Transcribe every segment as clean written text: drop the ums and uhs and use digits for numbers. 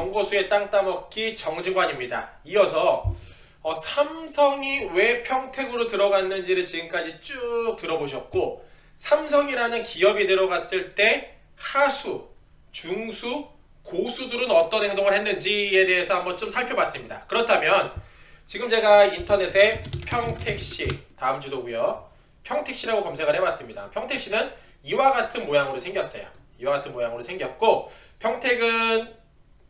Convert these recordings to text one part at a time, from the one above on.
정거수의 땅 따먹기 정직원입니다. 이어서 삼성이 왜 평택으로 들어갔는지를 지금까지 쭉 들어보셨고, 삼성이라는 기업이 들어갔을 때 하수, 중수, 고수들은 어떤 행동을 했는지에 대해서 한번 좀 살펴봤습니다. 그렇다면 지금 제가 인터넷에 평택시, 다음 주도고요, 평택시라고 검색을 해봤습니다. 평택시는 이와 같은 모양으로 생겼어요. 이와 같은 모양으로 생겼고, 평택은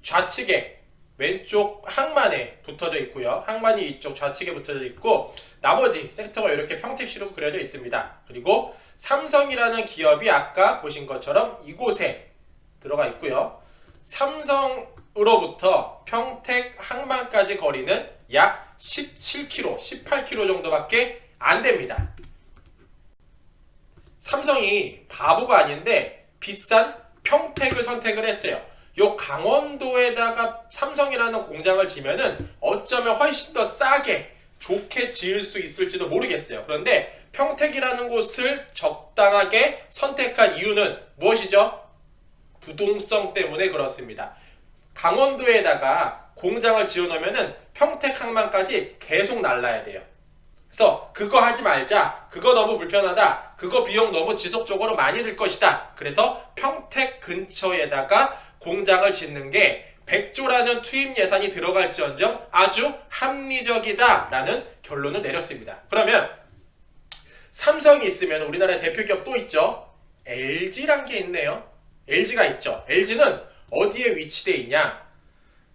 좌측에 왼쪽 항만에 붙어져 있고요. 항만이 이쪽 좌측에 붙어져 있고, 나머지 섹터가 이렇게 평택시로 그려져 있습니다. 그리고 삼성이라는 기업이 아까 보신 것처럼 이곳에 들어가 있고요. 삼성으로부터 평택 항만까지 거리는 약 17km, 18km 정도밖에 안 됩니다. 삼성이 바보가 아닌데 비싼 평택을 선택을 했어요. 요 강원도에다가 삼성이라는 공장을 지면은 어쩌면 훨씬 더 싸게 좋게 지을 수 있을지도 모르겠어요. 그런데 평택이라는 곳을 적당하게 선택한 이유는 무엇이죠? 부동성 때문에 그렇습니다. 강원도에다가 공장을 지어놓으면은 평택 항만까지 계속 날라야 돼요. 그래서 그거 하지 말자, 그거 너무 불편하다, 그거 비용 너무 지속적으로 많이 들 것이다. 그래서 평택 근처에다가 공장을 짓는 게 100조라는 투입 예산이 들어갈지언정 아주 합리적이다 라는 결론을 내렸습니다. 그러면 삼성이 있으면 우리나라의 대표 기업 또 있죠. LG란 게 있네요. LG가 있죠. LG는 어디에 위치되어 있냐?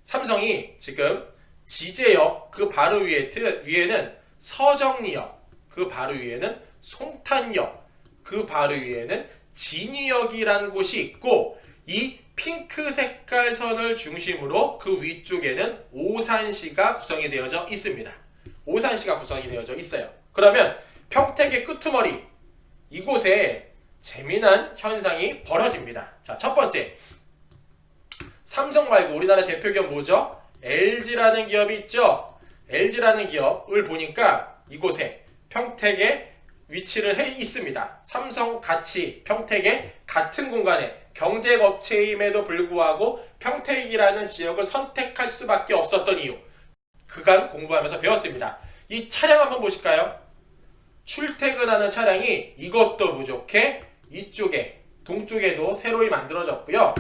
삼성이 지금 지제역 그 바로 위에는 서정리역, 그 바로 위에는 송탄역, 그 바로 위에는 진위역이라는 곳이 있고, 이 핑크 색깔 선을 중심으로 그 위쪽에는 오산시가 구성이 되어져 있습니다. 오산시가 구성이 되어져 있어요. 그러면 평택의 끄트머리, 이곳에 재미난 현상이 벌어집니다. 자, 첫 번째, 삼성 말고 우리나라 대표 기업 뭐죠? LG라는 기업이 있죠. LG라는 기업을 보니까 이곳에 평택에 위치를 해 있습니다. 삼성 같이 평택에 같은 공간에 경쟁업체임에도 불구하고 평택이라는 지역을 선택할 수밖에 없었던 이유, 그간 공부하면서 배웠습니다. 이 차량 한번 보실까요? 출퇴근하는 차량이 이것도 부족해 이쪽에 동쪽에도 새로이 만들어졌고요.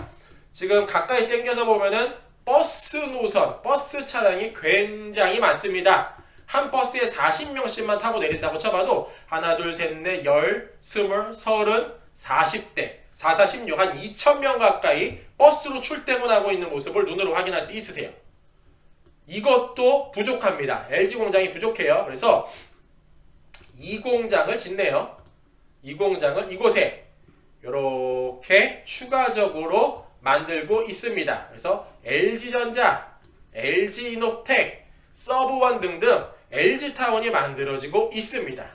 지금 가까이 당겨서 보면은 버스 노선, 버스 차량이 굉장히 많습니다. 한 버스에 40명씩만 타고 내린다고 쳐봐도 하나, 둘, 셋, 넷, 열, 스물, 서른, 40대, 4, 4, 16, 한 2,000명 가까이 버스로 출퇴근하고 있는 모습을 눈으로 확인할 수 있으세요. 이것도 부족합니다. LG 공장이 부족해요. 그래서 이 공장을 짓네요. 이 공장을 이곳에 이렇게 추가적으로 만들고 있습니다. 그래서 LG전자, LG이노텍, 서브원 등등 LG타운이 만들어지고 있습니다.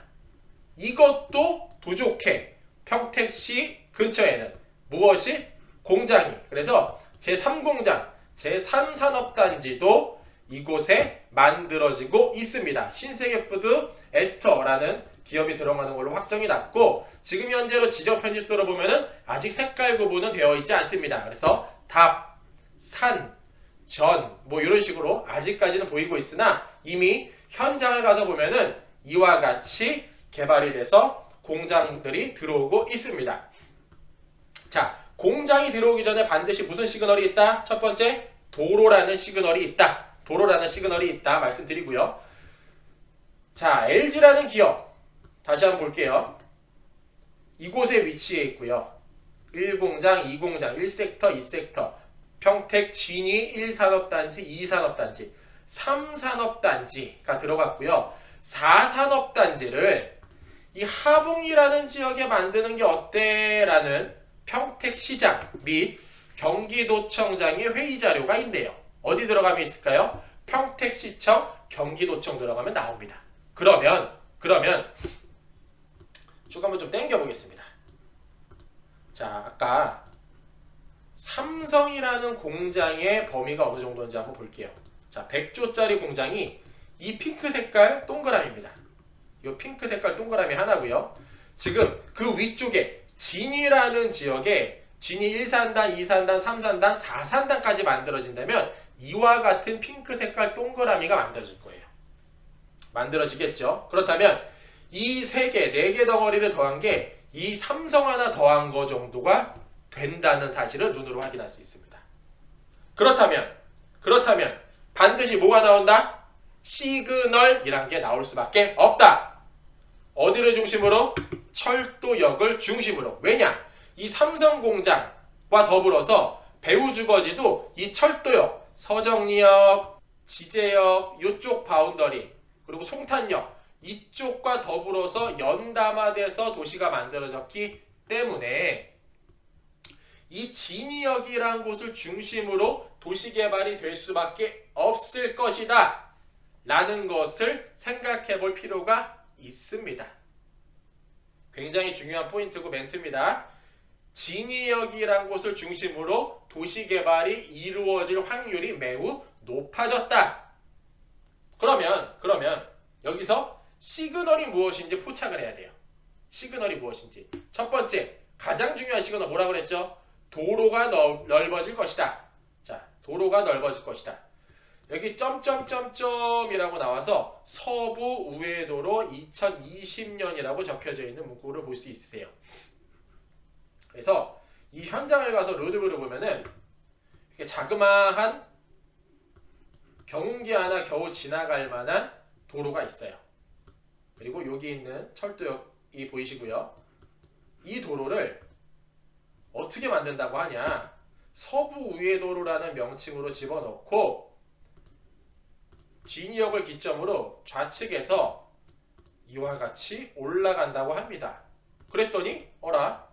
이것도 부족해. 평택시 근처에는 무엇이? 공장이. 그래서 제3공장, 제3산업단지도 이곳에 만들어지고 있습니다. 신세계푸드 에스터라는 기업이 들어가는 걸로 확정이 났고, 지금 현재로 지적 편집도로 보면은 아직 색깔 구분은 되어 있지 않습니다. 그래서 답, 산, 전, 뭐 이런 식으로 아직까지는 보이고 있으나 이미 현장을 가서 보면은 이와 같이 개발이 돼서 공장들이 들어오고 있습니다. 자, 공장이 들어오기 전에 반드시 무슨 시그널이 있다? 첫 번째, 도로라는 시그널이 있다. 도로라는 시그널이 있다 말씀드리고요. 자, LG라는 기업 다시 한번 볼게요. 이곳에 위치해 있고요. 1공장, 2공장, 1섹터, 2섹터, 평택 진위 1산업단지, 2산업단지, 3산업단지가 들어갔고요. 4산업단지를 이 하북이라는 지역에 만드는 게 어때? 라는 평택시장 및 경기도청장의 회의자료가 있네요. 어디 들어가면 있을까요? 평택시청, 경기도청 들어가면 나옵니다. 그러면 쭉 한번 좀 당겨 보겠습니다. 자, 아까 삼성이라는 공장의 범위가 어느 정도인지 한번 볼게요. 자, 100조짜리 공장이 이 핑크 색깔 동그라미입니다. 이 핑크 색깔 동그라미 하나고요. 지금 그 위쪽에 진위라는 지역에 진이 1산단, 2산단, 3산단, 4산단까지 만들어진다면 이와 같은 핑크 색깔 동그라미가 만들어질 거예요. 만들어지겠죠? 그렇다면 이 3개, 4개 덩어리를 더한 게 이 삼성 하나 더한 거 정도가 된다는 사실을 눈으로 확인할 수 있습니다. 그렇다면 반드시 뭐가 나온다? 시그널이란 게 나올 수밖에 없다. 어디를 중심으로? 철도역을 중심으로. 왜냐? 이 삼성공장과 더불어서 배우주거지도 이 철도역, 서정리역, 지제역, 이쪽 바운더리, 그리고 송탄역 이쪽과 더불어서 연담화돼서 도시가 만들어졌기 때문에 이 진이역이라는 곳을 중심으로 도시개발이 될 수밖에 없을 것이다 라는 것을 생각해 볼 필요가 있습니다. 굉장히 중요한 포인트고 멘트입니다. 진이역이라는 곳을 중심으로 도시개발이 이루어질 확률이 매우 높아졌다. 그러면 여기서 시그널이 무엇인지 포착을 해야 돼요. 시그널이 무엇인지. 첫 번째, 가장 중요한 시그널 뭐라고 그랬죠? 도로가 넓어질 것이다. 자, 도로가 넓어질 것이다. 여기 점점점점이라고 나와서 서부 우회도로 2020년이라고 적혀져 있는 문구를 볼 수 있으세요. 그래서 이 현장을 가서 로드뷰를 보면은 이렇게 자그마한 경운기 하나 겨우 지나갈 만한 도로가 있어요. 그리고 여기 있는 철도역이 보이시고요. 이 도로를 어떻게 만든다고 하냐? 서부 우회도로라는 명칭으로 집어넣고 진이역을 기점으로 좌측에서 이와 같이 올라간다고 합니다. 그랬더니 어라?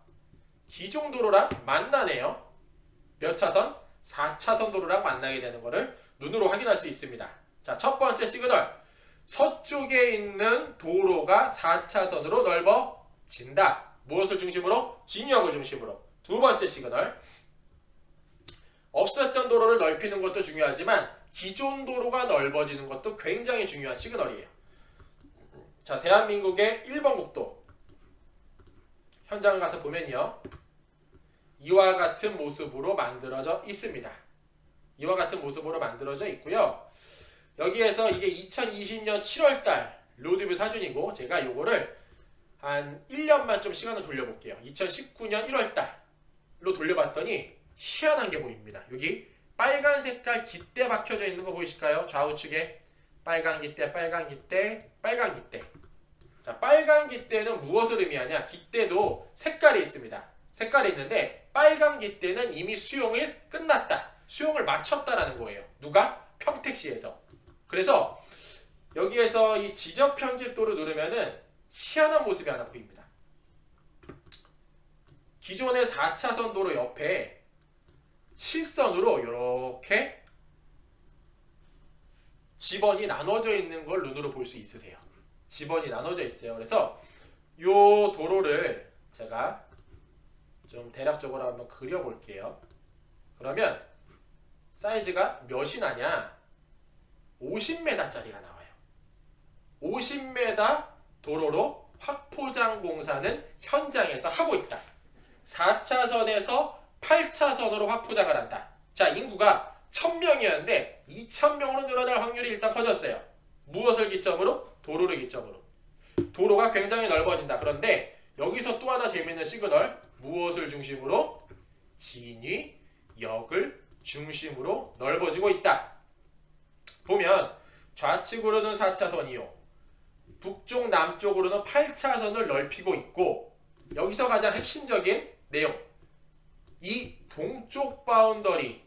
기종도로랑 만나네요. 몇 차선? 4차선 도로랑 만나게 되는 것을 눈으로 확인할 수 있습니다. 자, 첫 번째 시그널. 서쪽에 있는 도로가 4차선으로 넓어진다. 무엇을 중심으로? 진이역을 중심으로. 두 번째 시그널. 없었던 도로를 넓히는 것도 중요하지만 기존 도로가 넓어지는 것도 굉장히 중요한 시그널이에요. 자, 대한민국의 1번 국도. 현장을 가서 보면요. 이와 같은 모습으로 만들어져 있습니다. 이와 같은 모습으로 만들어져 있고요. 여기에서 이게 2020년 7월달 로드뷰 사진이고 제가 요거를 한 1년만 좀 시간을 돌려볼게요. 2019년 1월달로 돌려봤더니 희한한 게 보입니다. 여기 빨간 색깔 깃대 박혀져 있는 거 보이실까요? 좌우측에 빨간 깃대, 빨간 깃대, 빨간 깃대. 자, 빨간 깃대는 무엇을 의미하냐? 깃대도 색깔이 있습니다. 색깔이 있는데 빨간 깃대는 이미 수용을 끝났다. 수용을 마쳤다라는 거예요. 누가? 평택시에서. 그래서 여기에서 이 지적 편집도를 누르면은 희한한 모습이 하나 보입니다. 기존의 4차선 도로 옆에 실선으로 이렇게 지번이 나눠져 있는 걸 눈으로 볼 수 있으세요. 지번이 나눠져 있어요. 그래서 이 도로를 제가 좀 대략적으로 한번 그려볼게요. 그러면 사이즈가 몇이 나냐? 50m짜리가 나와요. 50m 도로로 확포장 공사는 현장에서 하고 있다. 4차선에서 8차선으로 확포장을 한다. 자, 인구가 1000명이었는데 2000명으로 늘어날 확률이 일단 커졌어요. 무엇을 기점으로? 도로를 기점으로. 도로가 굉장히 넓어진다. 그런데 여기서 또 하나 재미있는 시그널. 무엇을 중심으로? 진위역을 중심으로 넓어지고 있다. 보면 좌측으로는 4차선이요. 북쪽 남쪽으로는 8차선을 넓히고 있고 여기서 가장 핵심적인 내용. 이 동쪽 바운더리,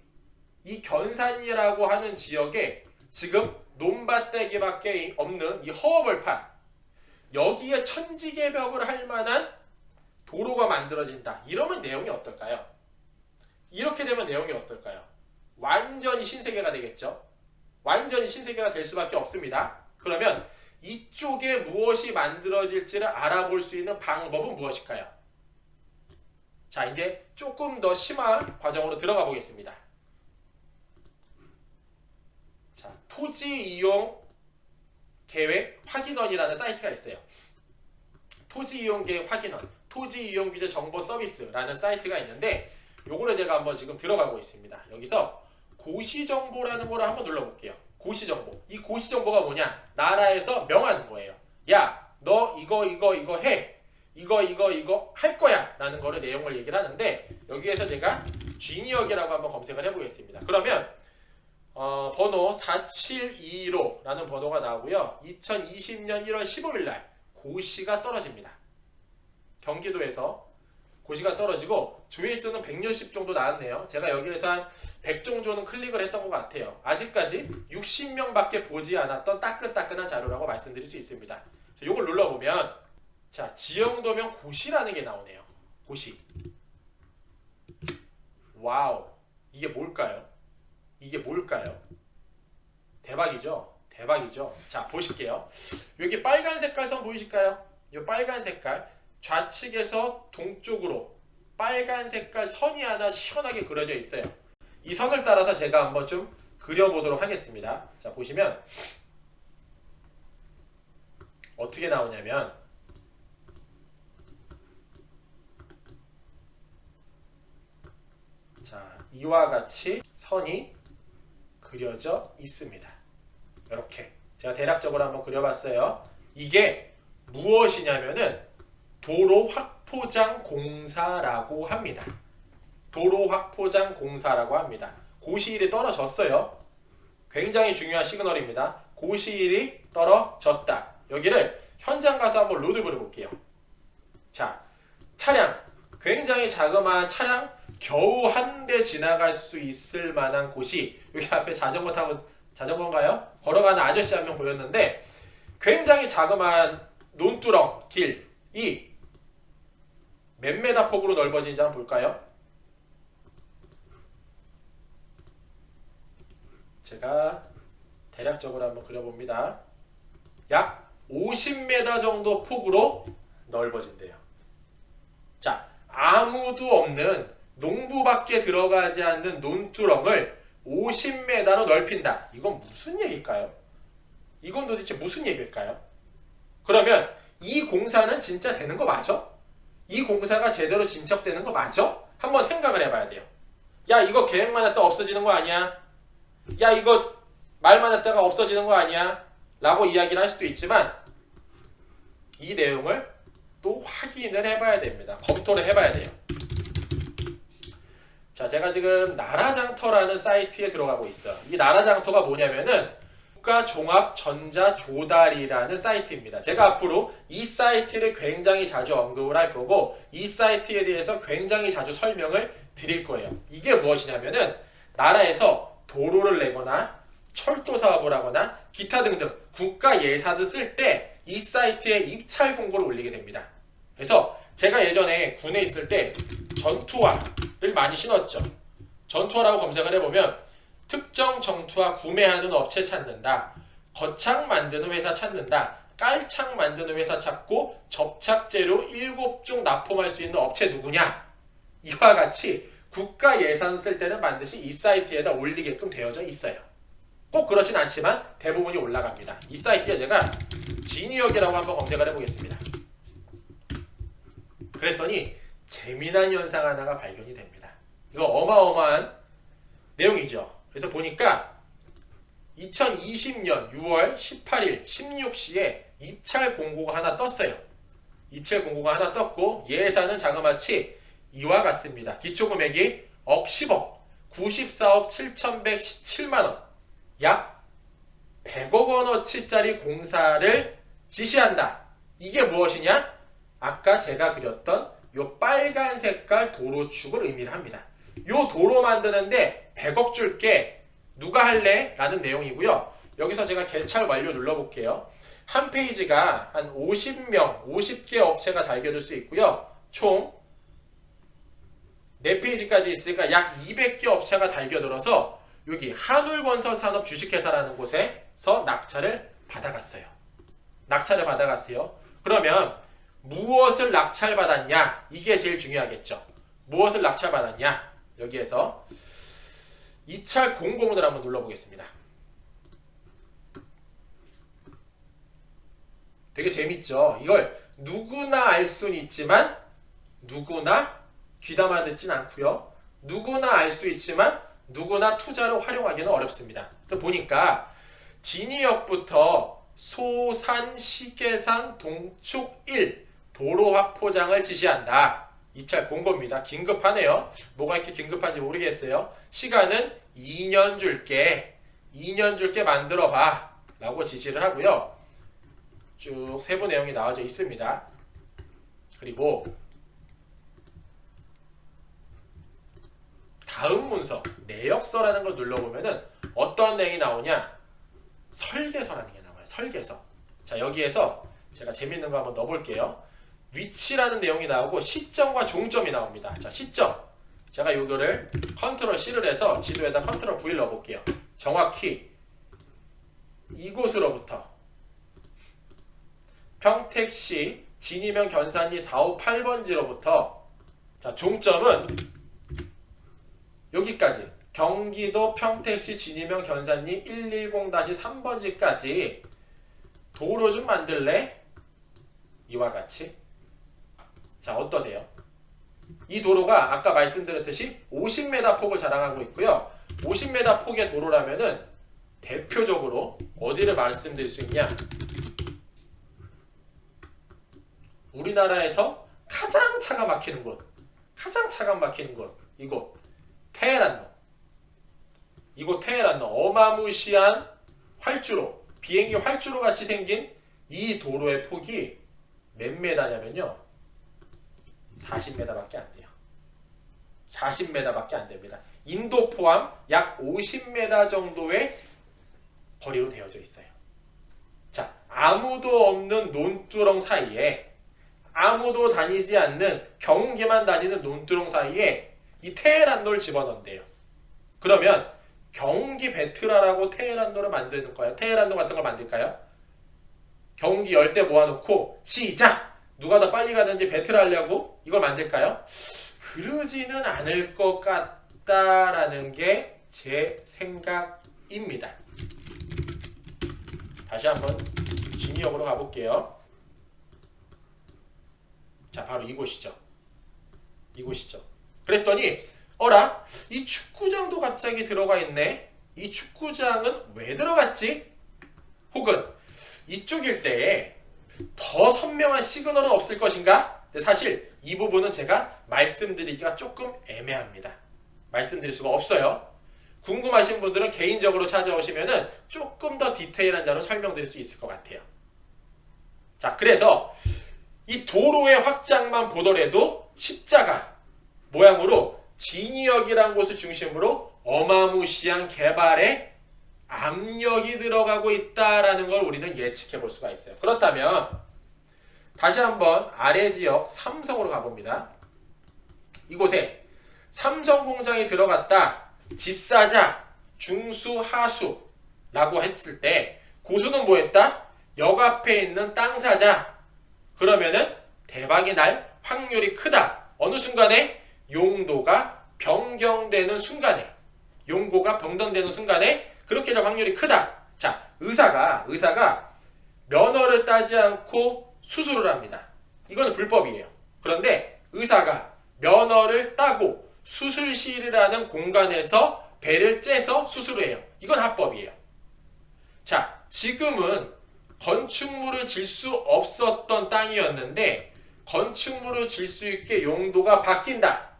이 견산이라고 하는 지역에 지금 논밭대기밖에 없는 이 허허벌판, 여기에 천지개벽을 할 만한 도로가 만들어진다. 이러면 내용이 어떨까요? 이렇게 되면 내용이 어떨까요? 완전히 신세계가 되겠죠. 완전히 신세계가 될 수밖에 없습니다. 그러면 이쪽에 무엇이 만들어질지를 알아볼 수 있는 방법은 무엇일까요? 자, 이제 조금 더 심한 과정으로 들어가 보겠습니다. 자, 토지 이용 계획 확인원이라는 사이트가 있어요. 토지 이용 계획 확인원, 토지 이용 규제 정보 서비스라는 사이트가 있는데 요거를 제가 한번 지금 들어가고 있습니다. 여기서 고시정보라는 거를 한번 눌러볼게요. 고시정보. 이 고시정보가 뭐냐? 나라에서 명하는 거예요. 야, 너 이거 해. 이거 할 거야 라는 거를 내용을 얘기를 하는데, 여기에서 제가 G니역이라고 한번 검색을 해보겠습니다. 그러면 번호 4725라는 번호가 나오고요. 2020년 1월 15일 날 고시가 떨어집니다. 경기도에서 고시가 떨어지고 조회수는 160 정도 나왔네요. 제가 여기에서 한 100 정도는 클릭을 했던 것 같아요. 아직까지 60명밖에 보지 않았던 따끈따끈한 자료라고 말씀드릴 수 있습니다. 자, 이걸 눌러보면 자, 지역도면 고시라는 게 나오네요. 고시. 와우. 이게 뭘까요? 이게 뭘까요? 대박이죠? 대박이죠? 자, 보실게요. 여기 빨간 색깔 선 보이실까요? 이 빨간 색깔. 좌측에서 동쪽으로 빨간 색깔 선이 하나 시원하게 그려져 있어요. 이 선을 따라서 제가 한번 좀 그려보도록 하겠습니다. 자, 보시면 어떻게 나오냐면 자, 이와 같이 선이 그려져 있습니다. 이렇게 제가 대략적으로 한번 그려봤어요. 이게 무엇이냐면은 도로 확포장 공사라고 합니다. 도로 확포장 공사라고 합니다. 고시일이 떨어졌어요. 굉장히 중요한 시그널입니다. 고시일이 떨어졌다. 여기를 현장 가서 한번 로드 해볼게요. 자, 차량 굉장히 자그마한 차량 겨우 한 대 지나갈 수 있을 만한 곳이 여기 앞에 자전거 타고 자전거인가요? 걸어가는 아저씨 한 명 보였는데 굉장히 자그마한 논두렁 길이 몇 메다 폭으로 넓어진지 한번 볼까요? 제가 대략적으로 한번 그려봅니다. 약 50m 정도 폭으로 넓어진대요. 자, 아무도 없는 농부밖에 들어가지 않는 논두렁을 50m로 넓힌다. 이건 무슨 얘기일까요? 이건 도대체 무슨 얘기일까요? 그러면 이 공사는 진짜 되는 거 맞아? 이 공사가 제대로 진척되는 거 맞아? 한번 생각을 해봐야 돼요. 야, 이거 계획만 했다 없어지는 거 아니야? 야, 이거 말만 했다가 없어지는 거 아니야? 라고 이야기를 할 수도 있지만 이 내용을 또 확인을 해봐야 됩니다. 검토를 해봐야 돼요. 자, 제가 지금 나라장터라는 사이트에 들어가고 있어요. 이 나라장터가 뭐냐면은 국가종합전자조달이라는 사이트입니다. 제가 앞으로 이 사이트를 굉장히 자주 언급을 할 거고 이 사이트에 대해서 굉장히 자주 설명을 드릴 거예요. 이게 무엇이냐면은 나라에서 도로를 내거나 철도 사업을 하거나 기타 등등 국가 예산을 쓸 때 이 사이트에 입찰 공고를 올리게 됩니다. 그래서 제가 예전에 군에 있을 때 전투화를 많이 신었죠. 전투화라고 검색을 해보면 특정 전투화 구매하는 업체 찾는다. 거창 만드는 회사 찾는다. 깔창 만드는 회사 찾고 접착제로 7종 납품할 수 있는 업체 누구냐? 이와 같이 국가 예산 쓸 때는 반드시 이 사이트에다 올리게끔 되어져 있어요. 꼭 그렇진 않지만 대부분이 올라갑니다. 이 사이트에 제가 G니역이라고 한번 검색을 해보겠습니다. 그랬더니 재미난 현상 하나가 발견이 됩니다. 이거 어마어마한 내용이죠. 그래서 보니까 2020년 6월 18일 16시에 입찰 공고가 하나 떴어요. 입찰 공고가 하나 떴고 예산은 자그마치 이와 같습니다. 기초금액이 억 10억 94억 7117만원 약 100억 원어치짜리 공사를 지시한다. 이게 무엇이냐? 아까 제가 그렸던 요 빨간 색깔 도로축을 의미를 합니다. 요 도로 만드는데 100억 줄게 누가 할래? 라는 내용이고요. 여기서 제가 개찰 완료 눌러볼게요. 한 페이지가 한 50명, 50개 업체가 달겨들 수 있고요. 총 4페이지까지 있으니까 약 200개 업체가 달겨들어서 여기 한울건설산업 주식회사라는 곳에서 낙찰을 받아갔어요. 낙찰을 받아갔어요. 그러면 무엇을 낙찰받았냐? 이게 제일 중요하겠죠. 무엇을 낙찰받았냐? 여기에서 입찰 공고문을 한번 눌러보겠습니다. 되게 재밌죠? 이걸 누구나 알 수는 있지만 누구나 귀담아 듣진 않고요. 누구나 알 수 있지만 누구나 투자로 활용하기는 어렵습니다. 그래서 보니까 진이역부터 소산, 시계산, 동축 1 도로 확포장을 지시한다. 입찰 공고입니다. 긴급하네요. 뭐가 이렇게 긴급한지 모르겠어요. 시간은 2년 줄게. 2년 줄게 만들어봐. 라고 지시를 하고요. 쭉 세부 내용이 나와져 있습니다. 그리고 다음 문서 내역서라는 걸 눌러보면은 어떤 내용이 나오냐? 설계서라는 게 나와요. 설계서. 자, 여기에서 제가 재밌는 거 한번 넣어볼게요. 위치라는 내용이 나오고 시점과 종점이 나옵니다. 자, 시점. 제가 이거를 컨트롤 C를 해서 지도에다 컨트롤 V를 넣어볼게요. 정확히 이곳으로부터 평택시 진이면 견산리 458번지로부터 자, 종점은 여기까지 경기도 평택시 진이면 견산리 110-3번지까지 도로 좀 만들래? 이와 같이. 자, 어떠세요? 이 도로가 아까 말씀드렸듯이 50m 폭을 자랑하고 있고요. 50m 폭의 도로라면은 대표적으로 어디를 말씀드릴 수 있냐? 우리나라에서 가장 차가 막히는 곳, 이곳 테헤란로. 이곳 테헤란로 어마무시한 활주로, 비행기 활주로 같이 생긴 이 도로의 폭이 몇 메다냐면요, 40m밖에 안 돼요. 40m밖에 안 됩니다. 인도 포함 약 50m 정도의 거리로 되어져 있어요. 자, 아무도 없는 논두렁 사이에, 아무도 다니지 않는 경운기만 다니는 논두렁 사이에 이 테헤란로를 집어넣는데요. 그러면 경운기 베트라라고 테헤란로를 만드는 거예요. 테헤란로 같은 걸 만들까요? 경운기 열대 모아놓고 시작! 누가 더 빨리 가는지 배틀 하려고 이걸 만들까요? 그러지는 않을 것 같다라는 게 제 생각입니다. 다시 한번 진이역으로 가볼게요. 자, 바로 이곳이죠. 그랬더니 어라? 이 축구장도 갑자기 들어가 있네. 이 축구장은 왜 들어갔지? 혹은 이쪽 일대에 더 선명한 시그널은 없을 것인가? 근데 사실 이 부분은 제가 말씀드리기가 조금 애매합니다. 말씀드릴 수가 없어요. 궁금하신 분들은 개인적으로 찾아오시면은 조금 더 디테일한 자로 설명드릴 수 있을 것 같아요. 자, 그래서 이 도로의 확장만 보더라도 십자가 모양으로 진이역이라는 곳을 중심으로 어마무시한 개발의 압력이 들어가고 있다라는 걸 우리는 예측해 볼 수가 있어요. 그렇다면 다시 한번 아래 지역 삼성으로 가봅니다. 이곳에 삼성 공장이 들어갔다. 집사자, 중수, 하수라고 했을 때 고수는 뭐 했다? 역 앞에 있는 땅 사자. 그러면은 대박이 날 확률이 크다. 어느 순간에? 용도가 변경되는 순간에, 용고가 변경되는 순간에 그렇게 될 확률이 크다. 자, 의사가 면허를 따지 않고 수술을 합니다. 이거는 불법이에요. 그런데 의사가 면허를 따고 수술실이라는 공간에서 배를 째서 수술을 해요. 이건 합법이에요. 자, 지금은 건축물을 질 수 없었던 땅이었는데 건축물을 질 수 있게 용도가 바뀐다.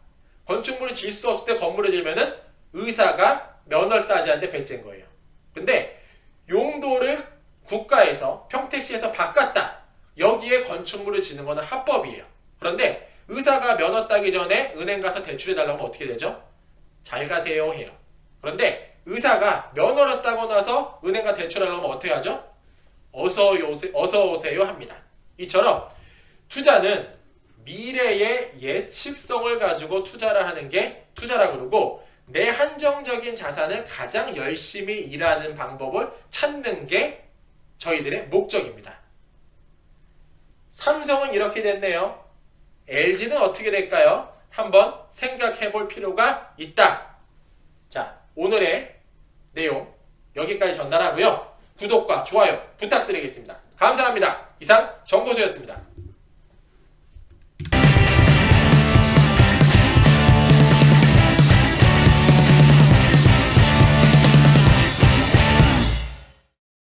건축물을 질 수 없을 때 건물을 지으면은 의사가 면허를 따지 않는데 배 짠 거예요. 근데 용도를 국가에서 평택시에서 바꿨다. 여기에 건축물을 짓는 거는 합법이에요. 그런데 의사가 면허 따기 전에 은행 가서 대출해달라면 어떻게 되죠? 잘 가세요 해요. 그런데 의사가 면허를 따고 나서 은행가 대출하려면 어떻게 하죠? 어서 오세요 합니다. 이처럼 투자는 미래의 예측성을 가지고 투자를 하는 게 투자라 그러고, 내 한정적인 자산을 가장 열심히 일하는 방법을 찾는 게 저희들의 목적입니다. 삼성은 이렇게 됐네요. LG는 어떻게 될까요? 한번 생각해 볼 필요가 있다. 자, 오늘의 내용 여기까지 전달하고요. 구독과 좋아요 부탁드리겠습니다. 감사합니다. 이상 정고수였습니다.